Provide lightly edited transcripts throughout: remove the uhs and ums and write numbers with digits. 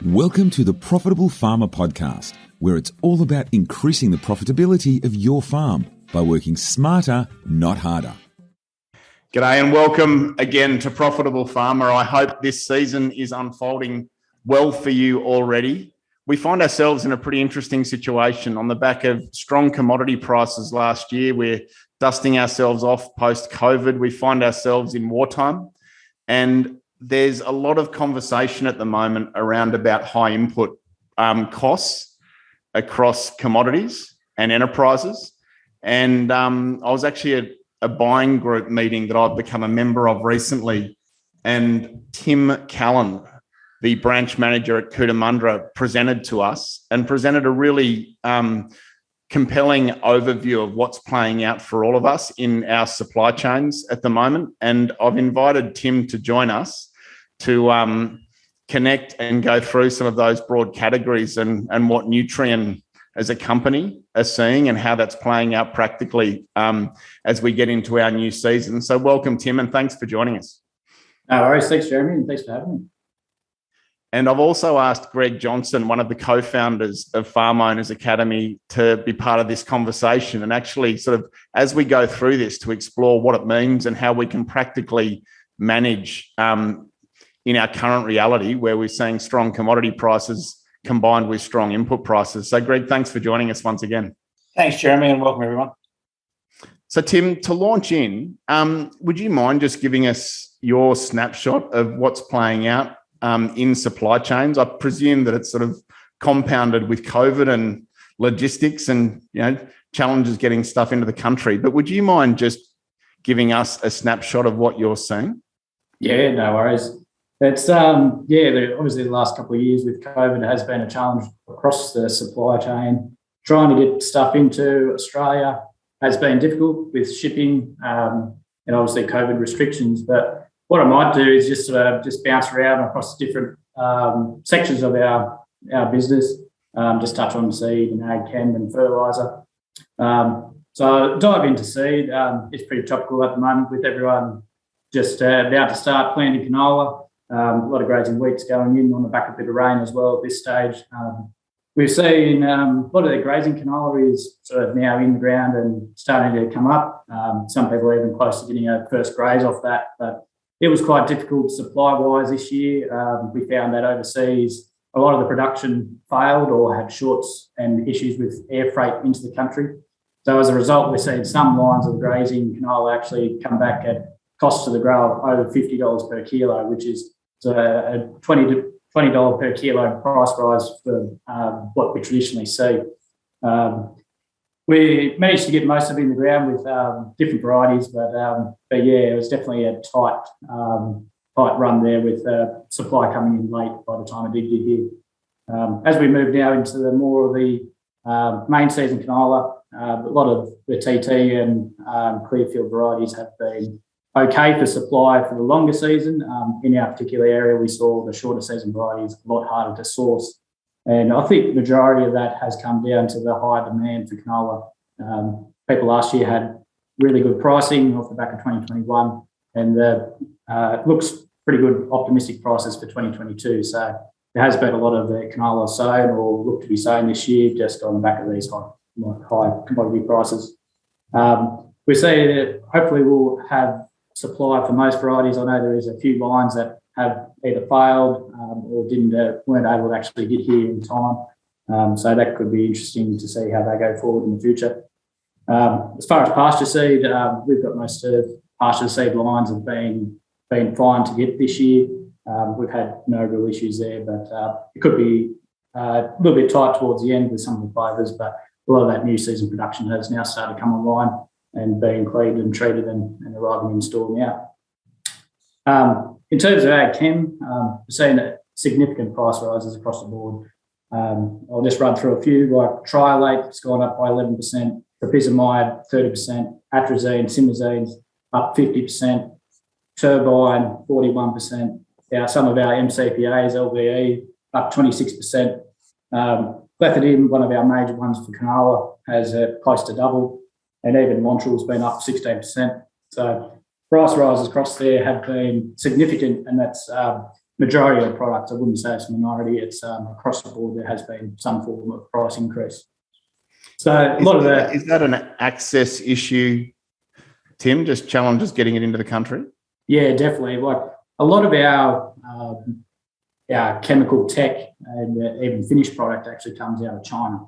Welcome to the Profitable Farmer Podcast, where it's all about increasing the profitability of your farm by working smarter, not harder. G'day and welcome again to Profitable Farmer. I hope this season is unfolding well for you already. We find ourselves in a pretty interesting situation on the back of strong commodity prices last year. We're dusting ourselves off post-COVID. We find ourselves in wartime, and there's a lot of conversation at the moment around about high input costs across commodities and enterprises. And I was actually at a buying group meeting that I've become a member of recently, and Tim Callan, the branch manager at Cootamundra, presented to us and presented a really compelling overview of what's playing out for all of us in our supply chains at the moment. And I've invited Tim to join us to connect and go through some of those broad categories and what Nutrien as a company are seeing and how that's playing out practically as we get into our new season. So welcome, Tim, and thanks for joining us. No worries. Thanks, Jeremy, and thanks for having me. And I've also asked Greg Johnsson, one of the co-founders of Farm Owners Academy, to be part of this conversation and actually sort of, as we go through this, to explore what it means and how we can practically manage in our current reality where we're seeing strong commodity prices combined with strong input prices. So, Greg, thanks for joining us once again. Thanks, Jeremy, and welcome, everyone. So, Tim, to launch in, would you mind just giving us your snapshot of what's playing out in supply chains? I presume that it's sort of compounded with COVID and logistics and, challenges getting stuff into the country. But would you mind just giving us a snapshot of what you're seeing? Yeah, no worries. It's obviously the last couple of years with COVID has been a challenge across the supply chain. Trying to get stuff into Australia has been difficult with shipping and obviously COVID restrictions. But what I might do is just bounce around across different sections of our business. Just touch on seed and ag chem and fertiliser. So dive into seed. It's pretty topical at the moment with everyone just about to start planting canola. A lot of grazing wheat's going in on the back of a bit of rain as well at this stage. We've seen a lot of the grazing canola is sort of now in the ground and starting to come up. Some people are even close to getting a first graze off that, but it was quite difficult supply-wise this year. We found that overseas, a lot of the production failed or had shorts and issues with air freight into the country. So as a result, we're seeing some lines of grazing canola actually come back at cost to the grower over $50 per kilo, which is a $20 per kilo price rise for what we traditionally see. We managed to get most of it in the ground with different varieties, but yeah, it was definitely a tight run there with supply coming in late by the time it did get here. As we move now into the more of the main season canola, a lot of the TT and Clearfield varieties have been okay for supply for the longer season. In our particular area, we saw the shorter season varieties a lot harder to source. And I think the majority of that has come down to the high demand for canola. People last year had really good pricing off the back of 2021, and it looks pretty good optimistic prices for 2022. So there has been a lot of the canola sown or look to be sown this year just on the back of these high commodity prices. We see that hopefully we'll have supply for most varieties. I know there is a few lines that have either failed or weren't able to actually get here in time. So that could be interesting to see how they go forward in the future. As far as pasture seed, we've got most of pasture seed lines have been fine to get this year. We've had no real issues there, but it could be a little bit tight towards the end with some of the flavours, but a lot of that new season production has now started to come online and being cleaned and treated and arriving in store now. In terms of ag chem, we're seeing significant price rises across the board. I'll just run through a few, like triolate has gone up by 11%, propyzamide 30%, atrazine, simazines up 50%, turbine 41%. Some of our MCPAs, LVE, up 26%. Clethodim, one of our major ones for canola, has close to double, and even Montral's been up 16%. So price rises across there have been significant, and that's majority of the products, I wouldn't say it's a minority, it's across the board there has been some form of price increase. So a lot of that... Is that an access issue, Tim, just challenges getting it into the country? Yeah, definitely. Like a lot of our chemical tech and even finished product actually comes out of China.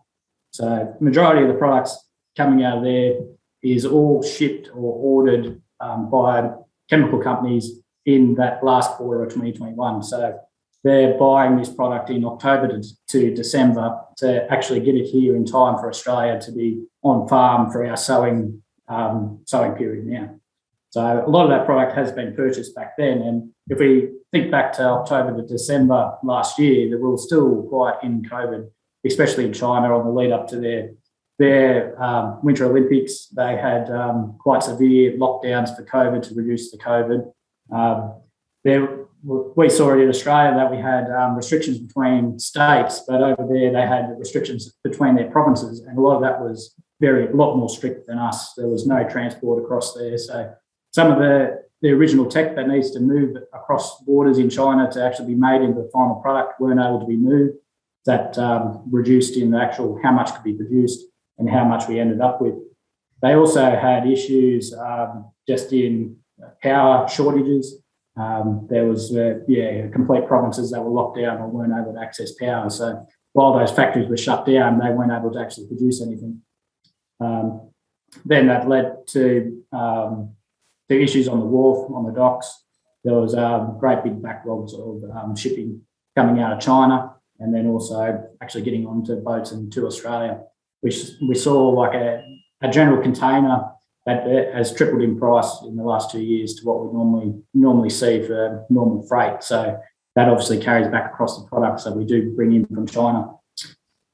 So the majority of the products coming out of there is all shipped or ordered by chemical companies in that last quarter of 2021. So they're buying this product in October to December to actually get it here in time for Australia to be on farm for our sowing period now. So a lot of that product has been purchased back then. And if we think back to October to December last year, that we were still quite in COVID, especially in China on the lead up to their Winter Olympics. They had quite severe lockdowns for COVID to reduce the COVID. We saw it in Australia that we had restrictions between states, but over there they had restrictions between their provinces, and a lot of that was a lot more strict than us. There was no transport across there, so some of the original tech that needs to move across borders in China to actually be made into the final product weren't able to be moved. That reduced in the actual how much could be produced and how much we ended up with. They also had issues just in power shortages. There was complete provinces that were locked down or weren't able to access power. So while those factories were shut down, they weren't able to actually produce anything. Then that led to the issues on the wharf, on the docks. There was great big backlogs of shipping coming out of China, and then also actually getting onto boats and to Australia. We saw like a general container that has tripled in price in the last 2 years to what we normally see for normal freight. So that obviously carries back across the products that we do bring in from China.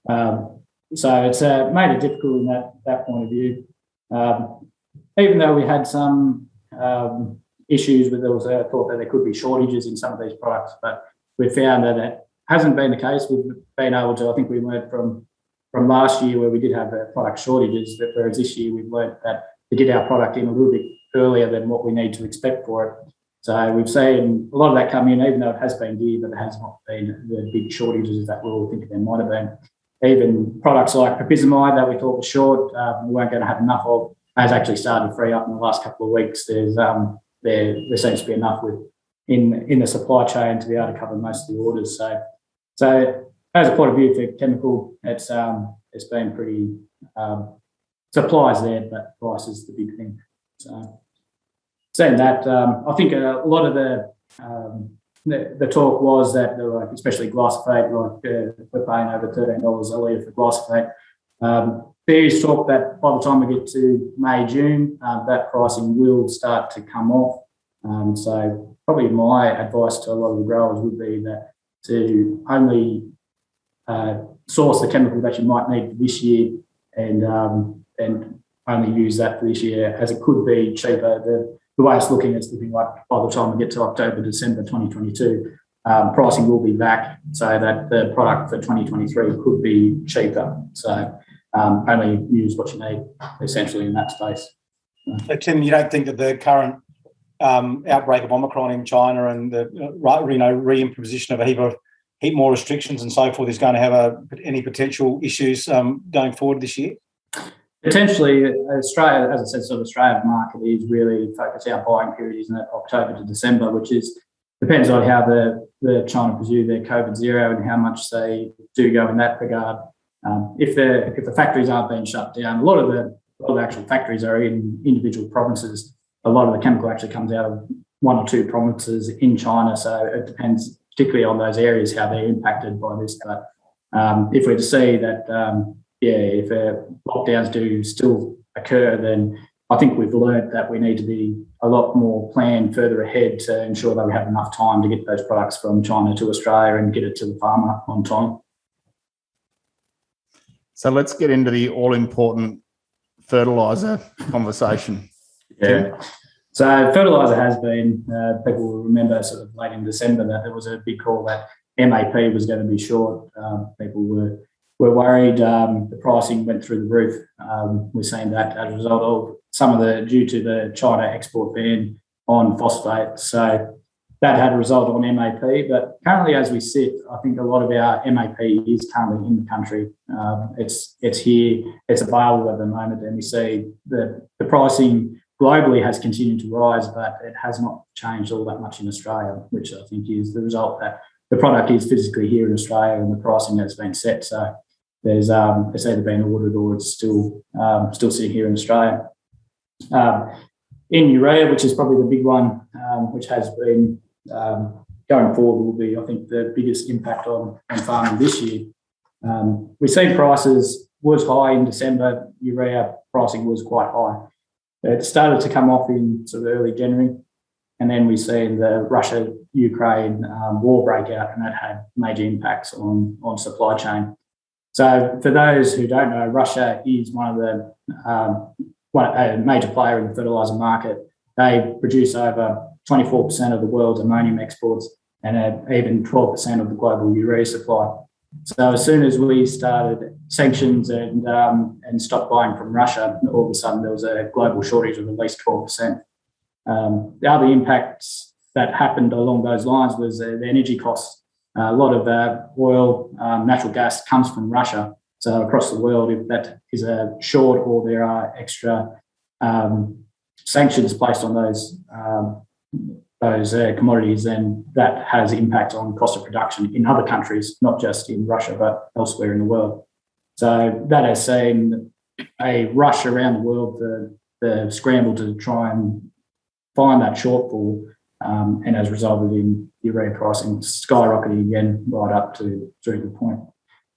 So it's made it difficult in that point of view. Even though we had some issues with there was a thought that there could be shortages in some of these products, but we found that it hasn't been the case. We've been able to, I think we learned from last year where we did have product shortages, whereas this year we've learned that to get our product in a little bit earlier than what we need to expect for it. So we've seen a lot of that come in, even though it has been gear, but there has not been the big shortages that we all think there might have been. Even products like propyzamide that we thought was short, we weren't going to have enough of, has actually started to free up in the last couple of weeks. There seems to be enough in the supply chain to be able to cover most of the orders. So as a point of view for chemical, it's been pretty supplies there, but price is the big thing. So saying that, I think a lot of the talk was that especially glyphosate, we're paying over $13 a litre for glyphosate. There is talk that by the time we get to May, June, that pricing will start to come off. So probably my advice to a lot of the growers would be that to only source the chemical that you might need for this year and only use that for this year, as it could be cheaper. The way it's looking like by the time we get to October, December 2022, pricing will be back so that the product for 2023 could be cheaper. So only use what you need essentially in that space. So Tim, you don't think that the current outbreak of Omicron in China and the reimposition of a heap more restrictions and so forth is going to have any potential issues going forward this year? Potentially, Australia, as I said, sort of Australian market is really focused. Our buying period is in October to December, which depends on how the China pursue their COVID zero and how much they do go in that regard. If the factories aren't being shut down, a lot of the actual factories are in individual provinces. A lot of the chemical actually comes out of one or two provinces in China, so it depends particularly on those areas how they're impacted by this. But if we're to see that, if lockdowns do still occur, then I think we've learned that we need to be a lot more planned further ahead to ensure that we have enough time to get those products from China to Australia and get it to the farmer on time. So let's get into the all-important fertiliser conversation. Yeah. So fertiliser has been, people will remember sort of late in December that there was a big call that MAP was going to be short. People were worried. The pricing went through the roof. We're seeing that as a result of due to the China export ban on phosphate. So that had a result on MAP. But currently, as we sit, I think a lot of our MAP is currently in the country. It's here, it's available at the moment, and we see the pricing globally has continued to rise, but it has not changed all that much in Australia, which I think is the result that the product is physically here in Australia and the pricing has been set. So there's it's either been ordered or it's still sitting here in Australia. In urea, which is probably the big one, which has been going forward, will be, I think, the biggest impact on farming this year. We've seen prices was high in December. Urea pricing was quite high. It started to come off in sort of early January, and then we've seen the Russia-Ukraine war break out, and that had major impacts on supply chain. So for those who don't know, Russia is one of the a major player in the fertiliser market. They produce over 24% of the world's ammonium exports and even 12% of the global urea supply. So as soon as we started sanctions and stopped buying from Russia, all of a sudden there was a global shortage of at least 12%. The other impacts that happened along those lines was the energy costs. A lot of oil, natural gas comes from Russia. So across the world, if that is a short or there are extra sanctions placed on those commodities, then that has impact on cost of production in other countries, not just in Russia, but elsewhere in the world. So that has seen a rush around the world, the scramble to try and find that shortfall, and has resulted in urea pricing skyrocketing again right up to the point.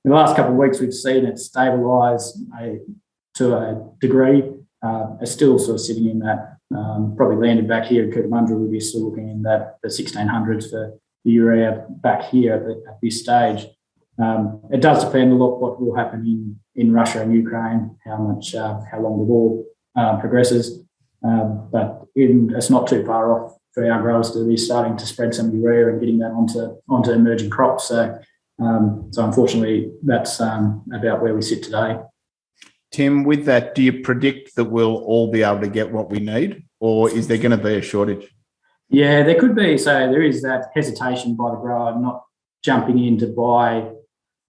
In the last couple of weeks, we've seen it stabilise to a degree. It's still sort of sitting in that, probably landed back here in Cootamundra. We'll be still looking in that the 1600s for the urea back here at this stage. It does depend a lot what will happen in Russia and Ukraine, how long the war progresses. But it's not too far off for our growers to be starting to spread some urea and getting that onto emerging crops. So unfortunately, that's about where we sit today. Tim, with that, do you predict that we'll all be able to get what we need, or is there going to be a shortage? Yeah, there could be. So there is that hesitation by the grower not jumping in to buy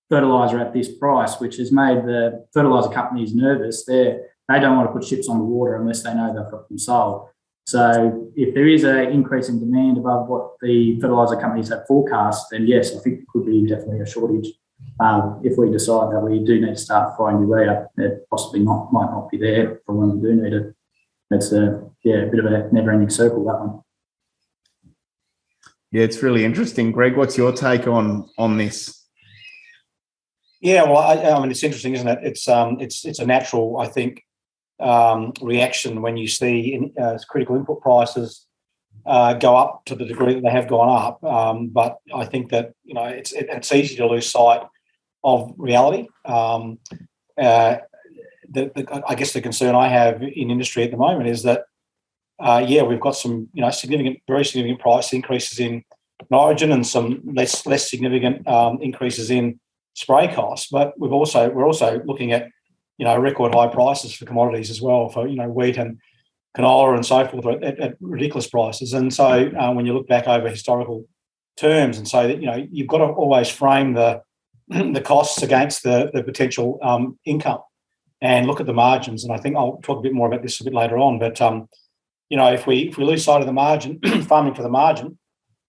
fertiliser at this price, which has made the fertiliser companies nervous. They don't want to put ships on the water unless they know they've got them sold. So if there is an increase in demand above what the fertiliser companies have forecast, then yes, I think it could be definitely a shortage. If we decide that we do need to start buying urea, it possibly might not be there for when we do need it. It's a bit of a never-ending circle, that one. Yeah, it's really interesting. Greg, what's your take on this? Yeah, well, I mean, it's interesting, isn't it? It's a natural, I think, reaction when you see critical input prices go up to the degree that they have gone up. But I think that it's easy to lose sight of reality. I guess the concern I have in industry at the moment is that we've got some very significant price increases in nitrogen and some less significant increases in spray costs, but we're also looking at record high prices for commodities as well, for wheat and canola and so forth at ridiculous prices. And so when you look back over historical terms and say that you've got to always frame the costs against the potential income and look at the margins. And I think I'll talk a bit more about this a bit later on. But if we lose sight of the margin, farming for the margin,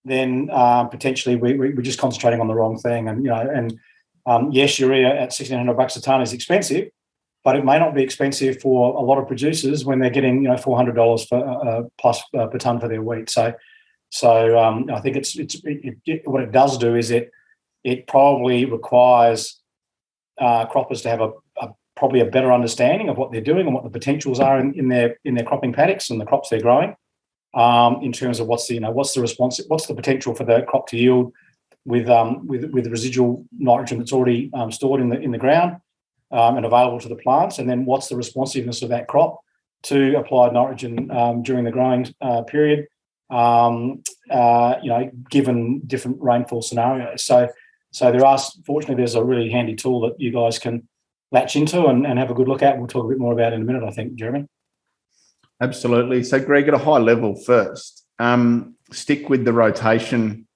then potentially we're just concentrating on the wrong thing. And yes, urea at $1,600 a tonne is expensive, but it may not be expensive for a lot of producers when they're getting $400 plus per tonne for their wheat. So I think what it does do is it probably requires croppers to have probably a better understanding of what they're doing and what the potentials are in their cropping paddocks and the crops they're growing, in terms of what's the potential for the crop to yield with the residual nitrogen that's already stored in the ground and available to the plants, and then what's the responsiveness of that crop to applied nitrogen during the growing period, given different rainfall scenarios. So fortunately, there's a really handy tool that you guys can latch into and have a good look at. We'll talk a bit more about in a minute, I think, Jeremy. Absolutely. So, Greg, at a high level first, stick with the rotation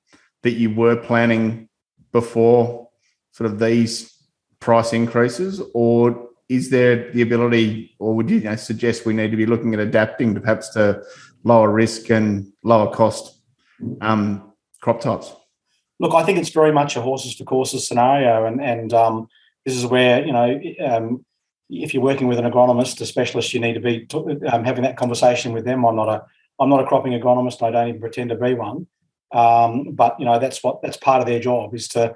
that you were planning before sort of these price increases, or is there the ability, or would you suggest we need to be looking at adapting to perhaps to lower risk and lower cost crop types? Look, I think it's very much a horses for courses scenario, and this is where if you're working with an agronomist, a specialist, you need to be having that conversation with them. I'm not a cropping agronomist. I don't even pretend to be one, but that's part of their job is to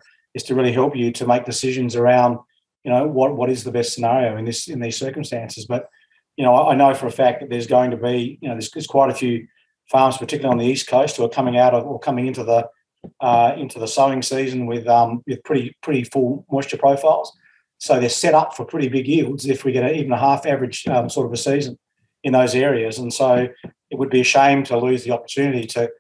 really help you to make decisions around what is the best scenario in these circumstances. But I know for a fact that there's going to be there's quite a few farms, particularly on the east coast, who are coming out of or coming into the sowing season with pretty full moisture profiles. So they're set up for pretty big yields if we get even a half average sort of a season in those areas. And so it would be a shame to lose the opportunity to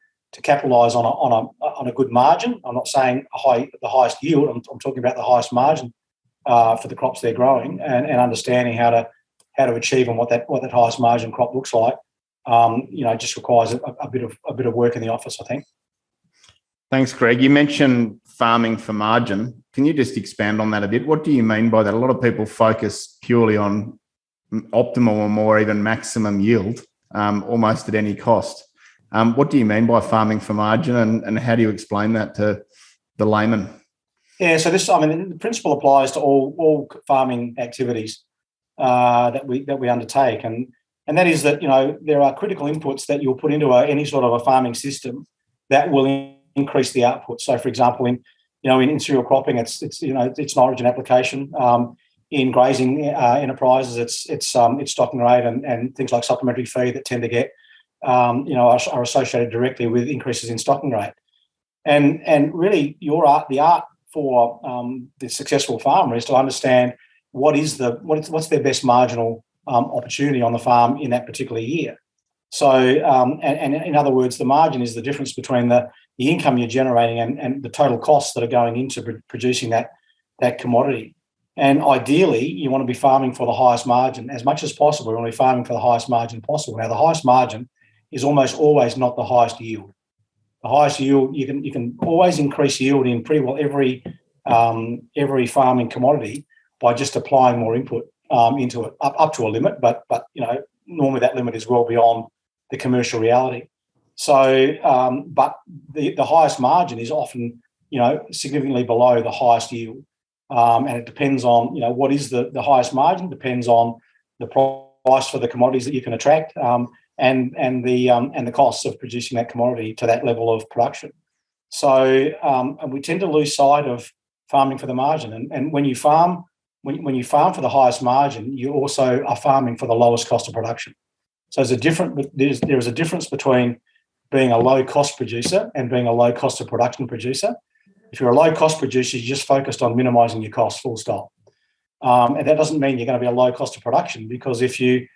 capitalise on a good margin. I'm not saying the highest yield. I'm talking about the highest margin for the crops they're growing, and understanding how to achieve and what that highest margin crop looks like. Just requires a bit of work in the office, I think. Thanks, Greg. You mentioned farming for margin. Can you just expand on that a bit? What do you mean by that? A lot of people focus purely on optimal or more even maximum yield, almost at any cost. What do you mean by farming for margin, and how do you explain that to the layman? Yeah, so the principle applies to all farming activities that we undertake, and that is that there are critical inputs that you'll put into any sort of a farming system that will increase the output. So, for example, in cereal cropping, it's nitrogen application. In grazing enterprises, it's stocking rate and things like supplementary feed that tend to get are associated directly with increases in stocking rate. And really, the art for the successful farmer is to understand what's their best marginal opportunity on the farm in that particular year. So, and in other words, the margin is the difference between the income you're generating and the total costs that are going into producing that commodity. And ideally, you want to be farming for the highest margin as much as possible. You want to be farming for the highest margin possible. Now, the highest margin is almost always not the highest yield. The highest yield, you can always increase yield in pretty well every farming commodity by just applying more input into it up to a limit. But normally that limit is well beyond the commercial reality. So, but the highest margin is often, significantly below the highest yield. And it depends on, what is the highest margin, depends on the price for the commodities that you can attract, and the costs of producing that commodity to that level of production. So, and we tend to lose sight of farming for the margin. And when you farm for the highest margin, you also are farming for the lowest cost of production. So there is a difference between being a low-cost producer and being a low-cost of production producer. If you're a low-cost producer, you're just focused on minimising your costs, full stop. And that doesn't mean you're going to be a low cost of production, because if you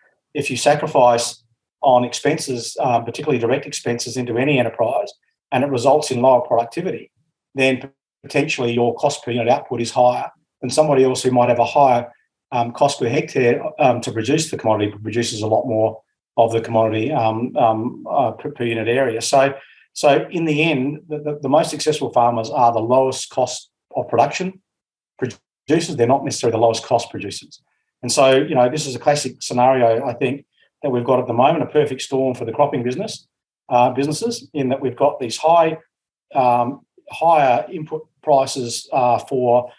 sacrifice on expenses, particularly direct expenses into any enterprise, and it results in lower productivity, then potentially your cost per unit output is higher than somebody else who might have a higher cost per hectare to produce the commodity, but produces a lot more of the commodity per unit area. So in the end, the most successful farmers are the lowest cost of production producers. They're not necessarily the lowest cost producers. And so, this is a classic scenario, I think, that we've got at the moment, a perfect storm for the cropping businesses, in that we've got these higher input prices for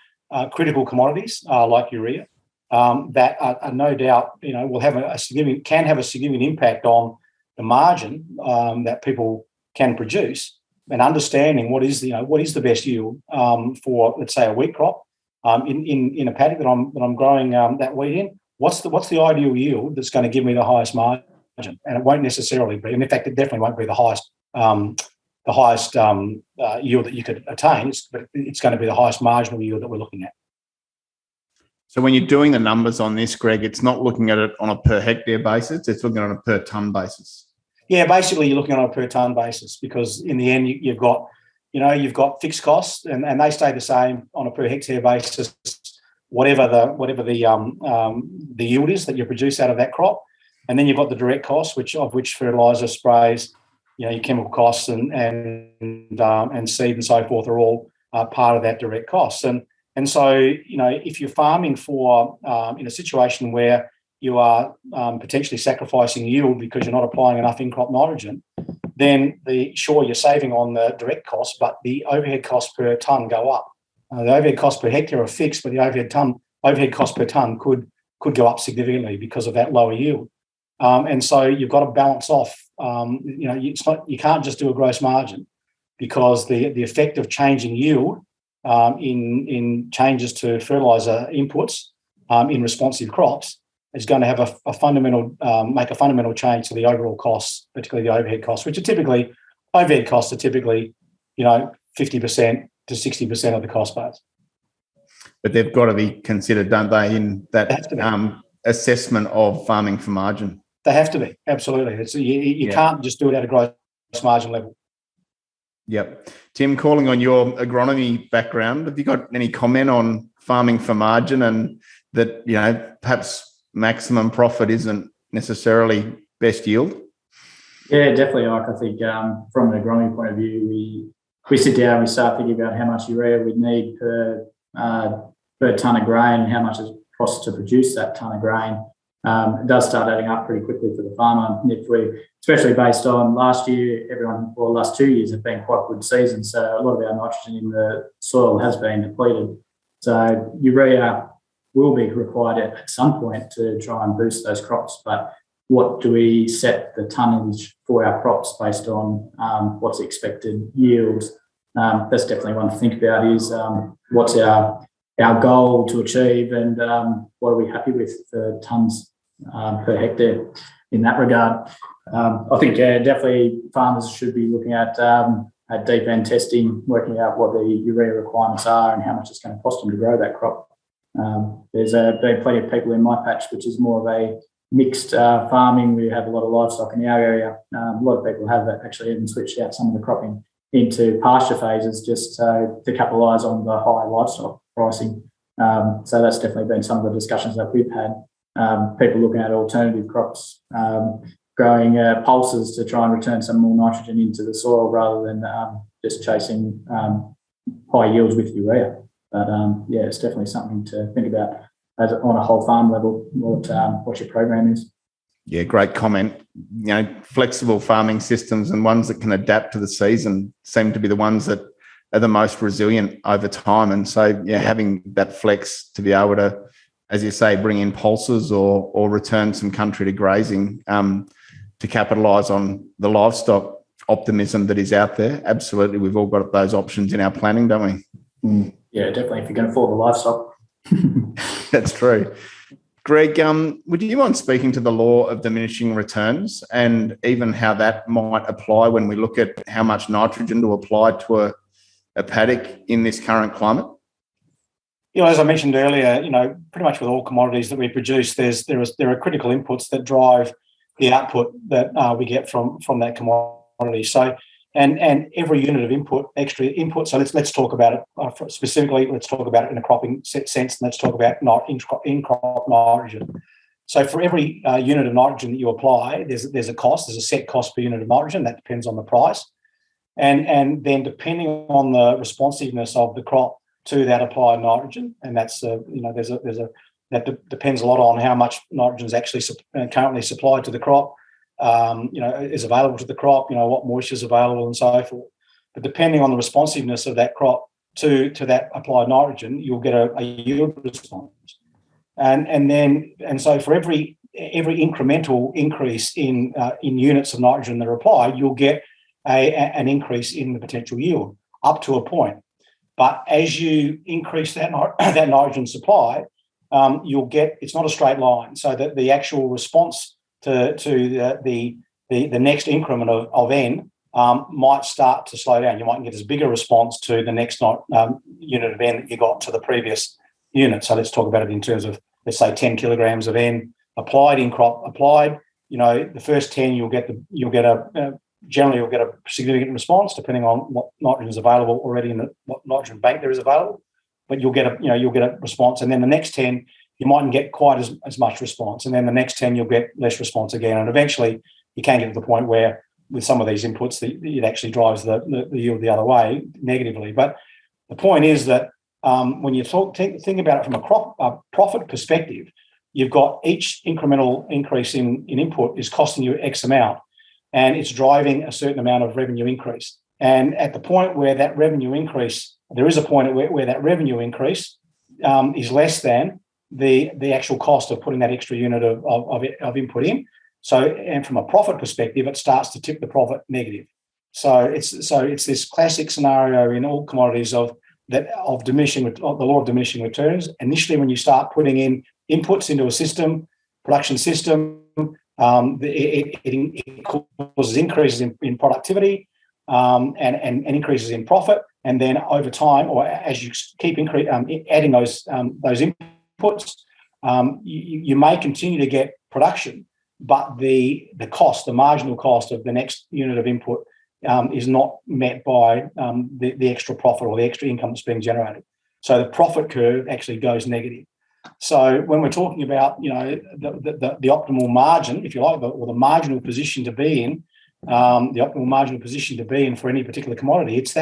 critical commodities like urea that are no doubt, will have a significant impact on the margin that people can produce, and understanding what is the best yield for, let's say, a wheat crop in a paddock that I'm growing that wheat in. What's the ideal yield that's going to give me the highest margin? And it won't necessarily be, and in fact, it definitely won't be the highest yield that you could attain, but it's going to be the highest marginal yield that we're looking at. So when you're doing the numbers on this, Greg, it's not looking at it on a per hectare basis; it's looking on a per tonne basis. Yeah, basically you're looking on a per tonne basis, because in the end you've got fixed costs and they stay the same on a per hectare basis, whatever the yield is that you produce out of that crop, and then you've got the direct costs, which fertiliser, sprays, your chemical costs and seed and so forth are all part of that direct cost. And so, if you're farming for in a situation where you are potentially sacrificing yield because you're not applying enough in-crop nitrogen, then you're saving on the direct cost, but the overhead costs per tonne go up. The overhead costs per hectare are fixed, but the overhead cost per tonne could go up significantly because of that lower yield. And so you've got to balance off. You can't just do a gross margin, because the effect of changing yield in changes to fertiliser inputs in responsive crops is going to have make a fundamental change to the overall costs, particularly the overhead costs, which are typically 50% to 60% of the cost base. But they've got to be considered, don't they, in that assessment of farming for margin? They have to be, absolutely. You can't just do it at a gross margin level. Yep. Tim, calling on your agronomy background, have you got any comment on farming for margin, and that, perhaps maximum profit isn't necessarily best yield? Yeah, definitely. I think from an agronomy point of view, we sit down and we start thinking about how much urea we'd need per tonne of grain, and how much it costs to produce that tonne of grain. It does start adding up pretty quickly for the farmer. And especially based on last year, last 2 years have been quite good seasons. So a lot of our nitrogen in the soil has been depleted. So urea will be required at some point to try and boost those crops. But what do we set the tonnage for our crops based on what's the expected yield? That's definitely one to think about, is what's our goal to achieve, and what are we happy with for tonnes per hectare in that regard. I think definitely farmers should be looking at deep end testing, working out what the urea requirements are and how much it's going to cost them to grow that crop. There's been plenty of people in my patch, which is more of a mixed farming. We have a lot of livestock in our area. A lot of people have actually even switched out some of the cropping into pasture phases just to capitalise on the high livestock pricing. So that's definitely been some of the discussions that we've had. People looking at alternative crops, growing pulses to try and return some more nitrogen into the soil rather than just chasing high yields with urea. But it's definitely something to think about on a whole farm level, what your program is. Yeah, great comment. Flexible farming systems and ones that can adapt to the season seem to be the ones that are the most resilient over time. And so, having that flex to be able to, as you say, bring in pulses or return some country to grazing to capitalise on the livestock optimism that is out there. Absolutely. We've all got those options in our planning, don't we? Yeah, definitely. If you can afford the livestock. That's true. Greg, would you mind speaking to the law of diminishing returns and even how that might apply when we look at how much nitrogen to apply to a paddock in this current climate? As I mentioned earlier, pretty much with all commodities that we produce, there are critical inputs that drive the output that we get from that commodity. So, and every unit of extra input. So let's talk about it specifically. Let's talk about it in a cropping sense, and let's talk about in-crop nitrogen. So for every unit of nitrogen that you apply, there's a cost. There's a set cost per unit of nitrogen. That depends on the price, and then depending on the responsiveness of the crop to that applied nitrogen, and that's that depends a lot on how much nitrogen is actually currently supplied to the crop. Is available to the crop, what moisture is available and so forth. But depending on the responsiveness of that crop to that applied nitrogen, you'll get a yield response. And so for every incremental increase in units of nitrogen that are applied, you'll get an increase in the potential yield up to a point. But as you increase that nitrogen supply, you'll get, it's not a straight line, so that the actual response to the next increment of N might start to slow down. You might get as big a response to the next unit of N that you got to the previous unit. So let's talk about it in terms of, let's say, 10 kilograms of N applied in crop applied. The first 10 generally you'll get a significant response depending on what nitrogen is available already in what nitrogen bank there is available. But you'll get a response, and then the next 10 you mightn't get quite as much response, and then the next 10 you'll get less response again, and eventually you can get to the point where with some of these inputs, it actually drives the yield the other way negatively. But the point is that when you think about it from a profit perspective, you've got each incremental increase in input is costing you X amount, and it's driving a certain amount of revenue increase. And at the point where that revenue increase, there is a point where that revenue increase is less than the actual cost of putting that extra unit of input in. So, and from a profit perspective, it starts to tip the profit negative. So it's this classic scenario in all commodities of the law of diminishing returns. Initially, when you start putting in inputs into a system, production system, it causes increases in productivity and increases in profit. And then over time, or as you keep adding those inputs, you may continue to get production, but the marginal cost of the next unit of input is not met by the extra profit or the extra income that's being generated. So the profit curve actually goes negative. So when we're talking about, the optimal margin, if you like, or the marginal position to be in, for any particular commodity, it's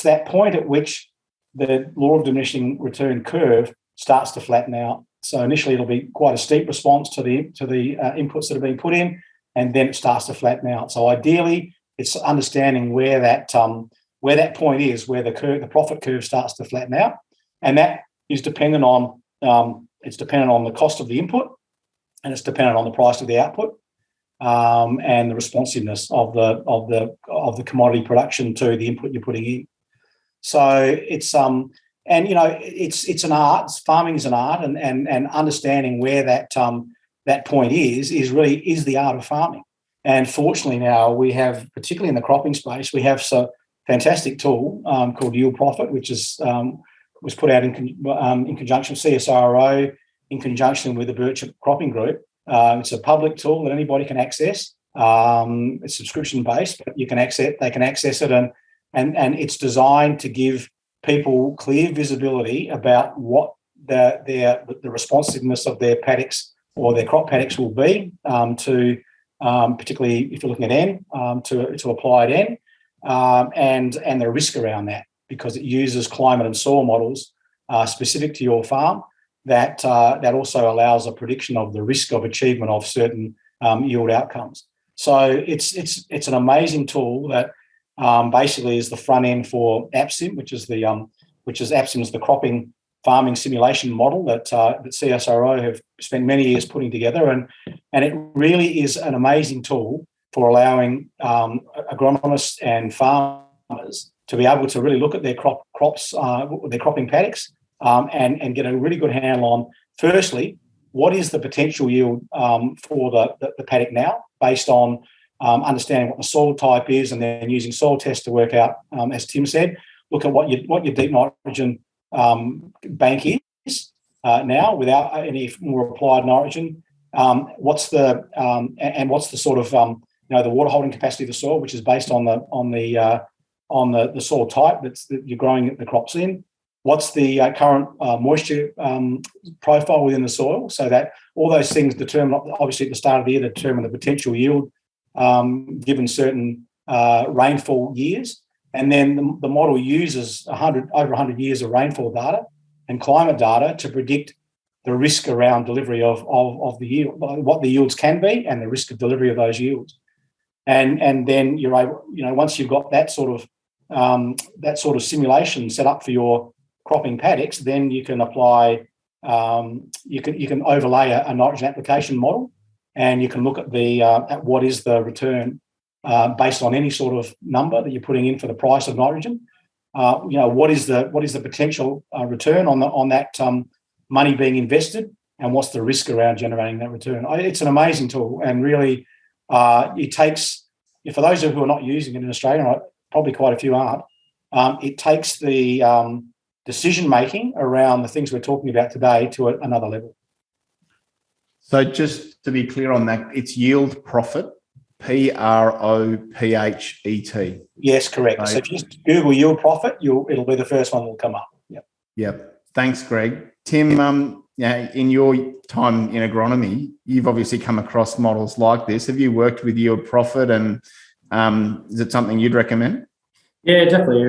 that point at which the law of diminishing return curve starts to flatten out. So initially it'll be quite a steep response to the inputs that are being put in, and then it starts to flatten out. So ideally, it's understanding where that point is, where the profit curve starts to flatten out, and that is dependent on the cost of the input, and it's dependent on the price of the output, and the responsiveness of the commodity production to the input you're putting in. So it's it's an art. Farming is an art, and understanding where that point is the art of farming. And fortunately now we have, particularly in the cropping space, we have a fantastic tool called Yield Profit, which was put out in conjunction with CSIRO, in conjunction with the Birchip Cropping Group. It's a public tool that anybody can access. It's subscription based, but they can access it, and it's designed to give people clear visibility about what the responsiveness of their paddocks or their crop paddocks will be to particularly if you're looking at N, to applied N, and the risk around that, because it uses climate and soil models specific to your farm that also allows a prediction of the risk of achievement of certain yield outcomes. So it's an amazing tool that basically is the front end for APSIM, which is APSIM is the cropping farming simulation model that CSIRO have spent many years putting together, and it really is an amazing tool for allowing agronomists and farmers to be able to really look at their crops, their cropping paddocks, and get a really good handle on, firstly, what is the potential yield for the paddock now, based on understanding what the soil type is, and then using soil tests to work out, as Tim said, look at what your deep nitrogen bank is now without any more applied nitrogen. What's the sort of the water holding capacity of the soil, which is based on the soil type that you're growing the crops in. What's the current moisture profile within the soil, so that all those things determine, obviously at the start of the year, determine the potential yield given certain rainfall years. And then the model uses over 100 years of rainfall data and climate data to predict the risk around delivery of the yield, what the yields can be, and the risk of delivery of those yields. And then you're able, once you've got that sort of simulation set up for your cropping paddocks, then you can apply, you can overlay a nitrogen application model, and you can look at at what is the return based on any sort of number that you're putting in for the price of nitrogen. What is the potential return on that money being invested, and what's the risk around generating that return? It's an amazing tool, and really it takes, for those who are not using it in Australia, probably quite a few aren't, it takes the decision making around the things we're talking about today to another level. So just to be clear on that, it's Yield Profit, PROPHET. Yes, correct. So if you just Google Yield Profit, it'll be the first one that will come up. Yep. Thanks, Greg. Tim, in your time in agronomy, you've obviously come across models like this. Have you worked with Yield Profit, and Is it something you'd recommend? Yeah, definitely.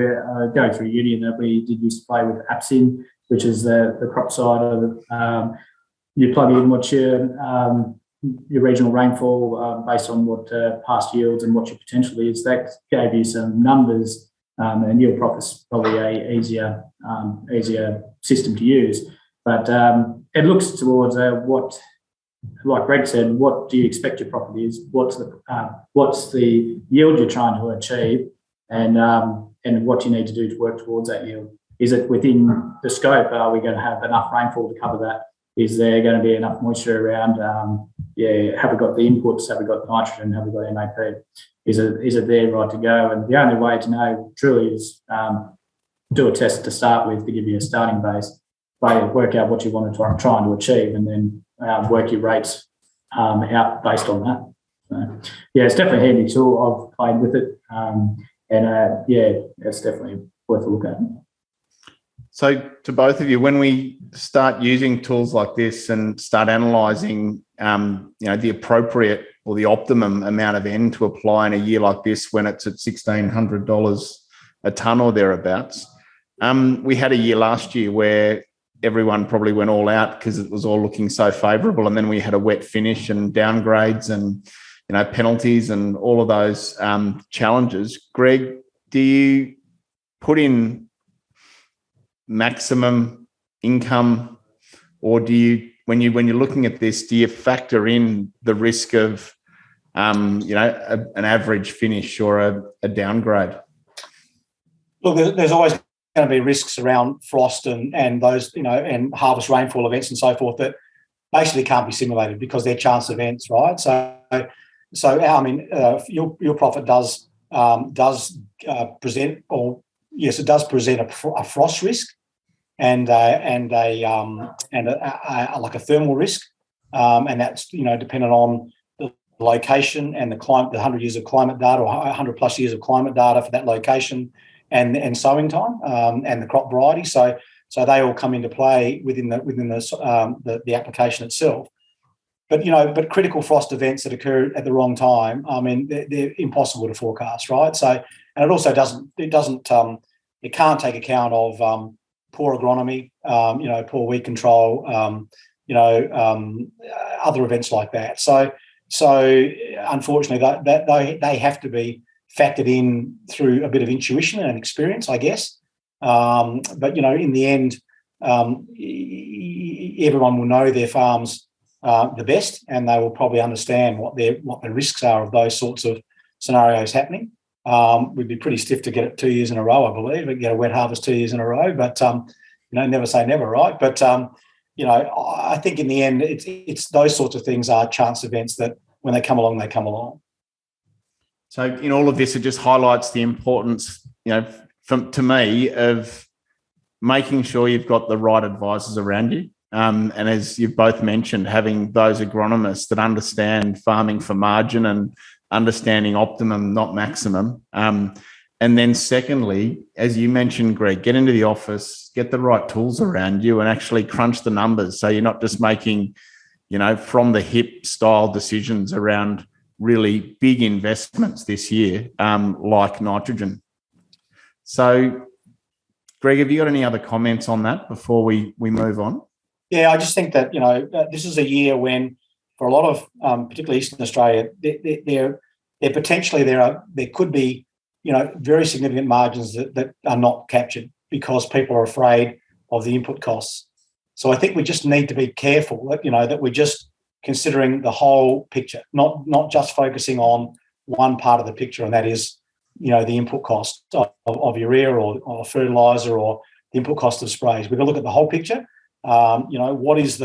Going through uni, and that we did used to play with APSIN, which is the crop side of it. You plug in what your regional rainfall based on what past yields and what your potential is. That gave you some numbers, and yield profit's probably a easier system to use. But it looks towards what, like Greg said, what do you expect your profit is? What's the yield you're trying to achieve, and what you need to do to work towards that yield? Is it within the scope? Are we going to have enough rainfall to cover that? Is there going to be enough moisture around? Have we got the inputs? Have we got nitrogen? Have we got MAP? Is it there right to go? And the only way to know truly is do a test to start with to give you a starting base, work out what you want to try to achieve, and then work your rates out based on that. So, it's definitely a handy tool. I've played with it, it's definitely worth a look at. So to both of you, when we start using tools like this and start analysing, the appropriate or the optimum amount of N to apply in a year like this when it's at $1,600 a tonne or thereabouts, we had a year last year where everyone probably went all out because it was all looking so favourable, and then we had a wet finish and downgrades and penalties and all of those challenges. Greg, do you put in maximum income, or do you, when you're looking at this, do you factor in the risk of an average finish or a downgrade? Look, there's always going to be risks around frost and those and harvest rainfall events and so forth that basically can't be simulated because they're chance events, right? Your profit does present, or yes, it does present a frost risk and a thermal risk, and that's dependent on the location and the climate, the 100 years of climate data or 100 plus years of climate data for that location and sowing time and the crop variety. So they all come into play within the application itself. But critical frost events that occur at the wrong time, they're impossible to forecast, right? So, and it also it can't take account of poor agronomy, poor weed control, other events like that. So unfortunately, that they have to be factored in through a bit of intuition and experience, I guess. But in the end, everyone will know their farms the best, and they will probably understand what the risks are of those sorts of scenarios happening. We'd be pretty stiff to get it 2 years in a row, I believe, and get a wet harvest 2 years in a row. But never say never, right? But I think in the end, it's those sorts of things are chance events that when they come along, they come along. So in all of this, it just highlights the importance, to me, of making sure you've got the right advisors around you. And as you've both mentioned, having those agronomists that understand farming for margin and understanding optimum, not maximum. And then secondly, as you mentioned, Greg, get into the office, get the right tools around you and actually crunch the numbers. So you're not just making, from the hip style decisions around really big investments this year, like nitrogen. So, Greg, have you got any other comments on that before we move on? Yeah, I just think that, this is a year when, for a lot of, particularly Eastern Australia, there could be, very significant margins that are not captured because people are afraid of the input costs. So I think we just need to be careful that, that we're just considering the whole picture, not just focusing on one part of the picture, and that is, the input cost of urea or fertilizer or the input cost of sprays. We've got to look at the whole picture. What's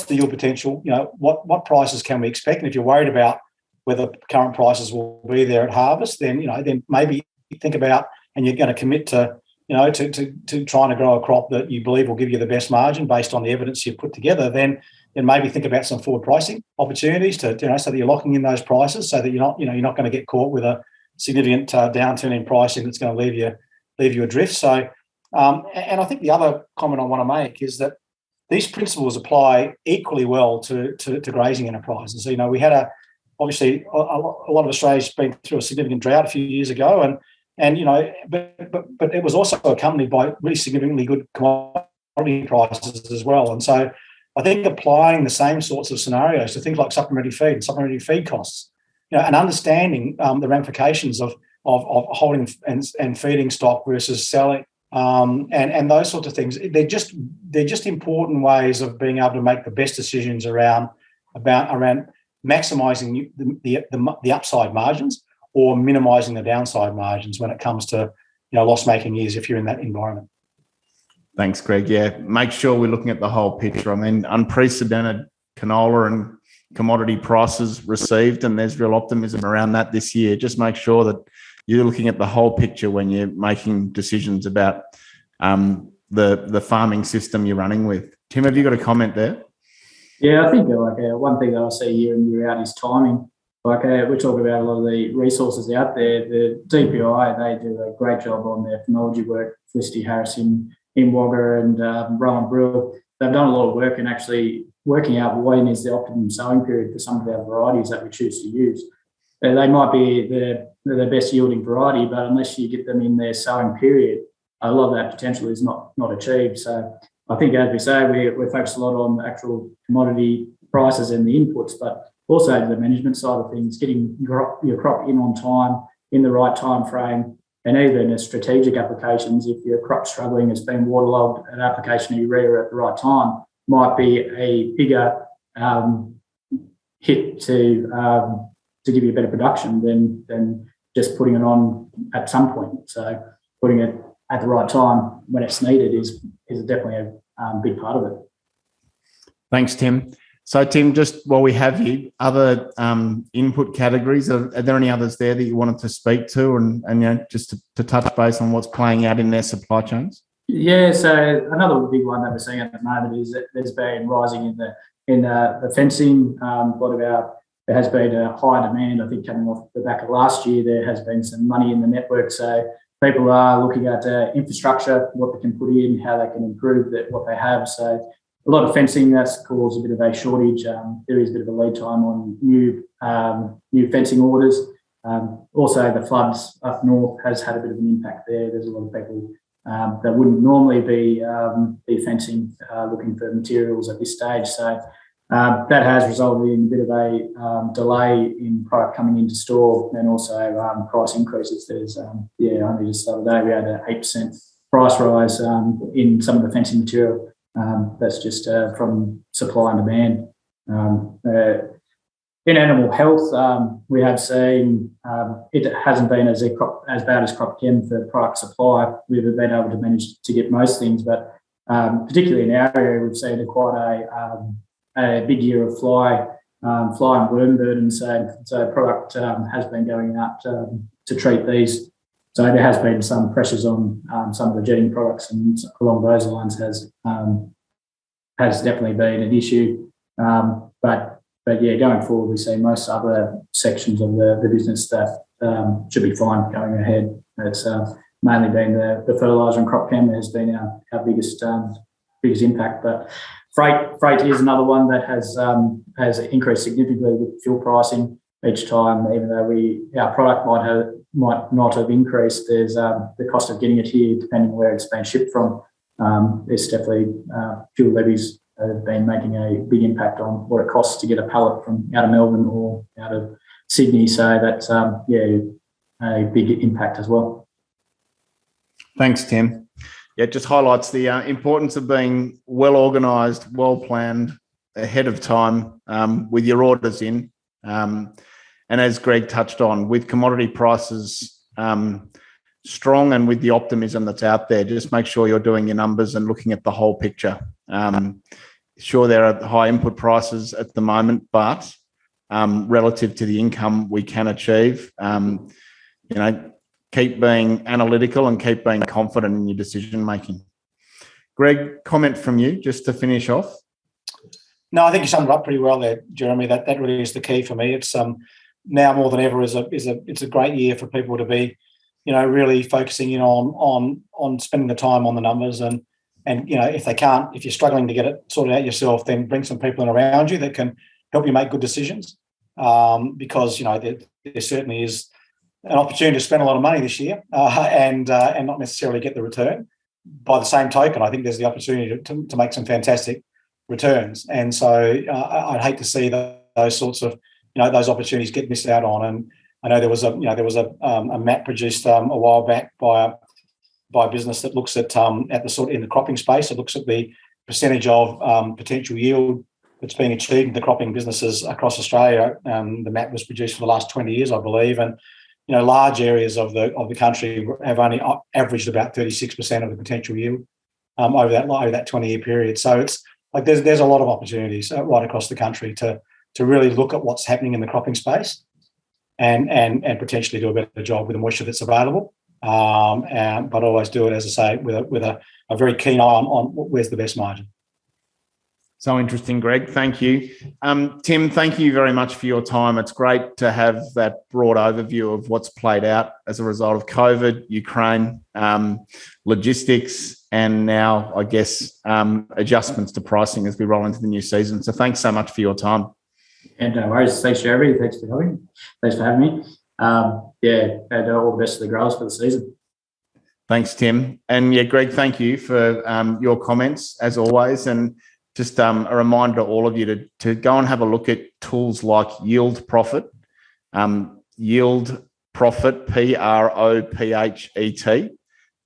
the yield potential? What prices can we expect? And if you're worried about whether current prices will be there at harvest, then then maybe think about, and you're going to commit to to trying to grow a crop that you believe will give you the best margin based on the evidence you've put together, then maybe think about some forward pricing opportunities to so that you're locking in those prices, so that you're not going to get caught with a significant downturn in pricing that's going to leave you adrift. So, and I think the other comment I want to make is that these principles apply equally well to grazing enterprises. So, we had obviously a lot of Australia's been through a significant drought a few years ago, and but it was also accompanied by really significantly good commodity prices as well. And so I think applying the same sorts of scenarios to things like supplementary feed costs, and understanding the ramifications of holding and feeding stock versus selling, and those sorts of things. They're just important ways of being able to make the best decisions around maximising the upside margins or minimising the downside margins when it comes to loss-making years if you're in that environment. Thanks, Greg. Yeah, make sure we're looking at the whole picture. I mean, unprecedented canola and commodity prices received, and there's real optimism around that this year. Just make sure that you're looking at the whole picture when you're making decisions about the farming system you're running with. Tim, have you got a comment there? Yeah, I think one thing that I see year in, year out is timing. We talk about a lot of the resources out there. The DPI, they do a great job on their phenology work. Felicity Harris in Wagga and Rowan Brill. They've done a lot of work in actually working out when is the optimum sowing period for some of our varieties that we choose to use. They might be the best yielding variety, but unless you get them in their sowing period, a lot of that potential is not achieved. So I think, as we say, we're focused a lot on the actual commodity prices and the inputs, but also the management side of things, getting your crop in on time, in the right time frame, and even as strategic applications, if your crop's struggling, it's been waterlogged, an application of urea at the right time might be a bigger hit to give you a better production than just putting it on at some point. So putting it at the right time when it's needed is definitely a big part of it. Thanks, Tim. So, Tim, just while we have you, other input categories, are there any others there that you wanted to speak to and just to touch base on what's playing out in their supply chains? Yeah, so another big one that we're seeing at the moment is that there's been rising in the fencing. There has been a high demand, I think, coming off the back of last year. There has been some money in the network, so people are looking at infrastructure, what they can put in, how they can improve what they have. So a lot of fencing that's caused a bit of a shortage. There is a bit of a lead time on new fencing orders. Also, the floods up north has had a bit of an impact there. There's a lot of people that wouldn't normally be fencing looking for materials at this stage. So that has resulted in a bit of a delay in product coming into store and also price increases. There's only just the other day we had an 8% price rise in some of the fencing material. That's just from supply and demand. In animal health, we have seen it hasn't been as bad as crop chem for product supply. We've been able to manage to get most things, but particularly in our area, we've seen quite a big year of fly and worm burden. So product has been going out to treat these. So there has been some pressures on some of the jetting products, and along those lines has definitely been an issue. But yeah, going forward, we see most other sections of the business that should be fine going ahead. It's mainly been the fertiliser and crop chem has been our biggest impact. But freight is another one that has increased significantly with fuel pricing each time. Even though our product might not have increased, there's the cost of getting it here, depending where it's been shipped from. There's definitely fuel levies have been making a big impact on what it costs to get a pallet from out of Melbourne or out of Sydney. So that's a big impact as well. Thanks, Tim. Yeah, it just highlights the importance of being well organised, well planned, ahead of time with your orders in. And as Greg touched on, with commodity prices strong and with the optimism that's out there, just make sure you're doing your numbers and looking at the whole picture. Sure, there are high input prices at the moment, but relative to the income we can achieve, keep being analytical and keep being confident in your decision making. Greg, comment from you just to finish off. No, I think you summed it up pretty well there, Jeremy. That really is the key for me. It's now more than ever it's a great year for people to be, really focusing in on spending the time on the numbers and if you're struggling to get it sorted out yourself, then bring some people in around you that can help you make good decisions. because, there certainly is an opportunity to spend a lot of money this year and not necessarily get the return. By the same token, I think there's the opportunity to make some fantastic returns. And so I'd hate to see those sorts of, those opportunities get missed out on. And I know there was a map produced a while back by a business that looks at the sort of in the cropping space. It looks at the percentage of potential yield that's being achieved in the cropping businesses across Australia. The map was produced for the last 20 years, I believe, and large areas of the country have only averaged about 36% of the potential yield over that 20-year period. So it's like there's a lot of opportunities right across the country to really look at what's happening in the cropping space and potentially do a better job with the moisture that's available. But always do it, as I say, with a very keen eye on where's the best margin. So interesting, Greg. Thank you. Tim, thank you very much for your time. It's great to have that broad overview of what's played out as a result of COVID, Ukraine, logistics, and now, I guess, adjustments to pricing as we roll into the new season. So thanks so much for your time. And no worries. Thanks, Jeremy. Thanks for having me. And all the best to the growers for the season. Thanks, Tim. And Greg, thank you for your comments as always. And just a reminder to all of you to go and have a look at tools like Yield Profit, Profit, PROPHET,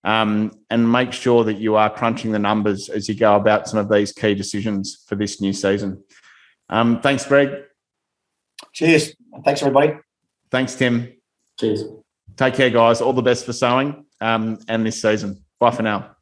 and make sure that you are crunching the numbers as you go about some of these key decisions for this new season. Thanks, Greg. Cheers. Thanks, everybody. Thanks, Tim. Cheers. Take care, guys. All the best for sowing and this season. Bye for now.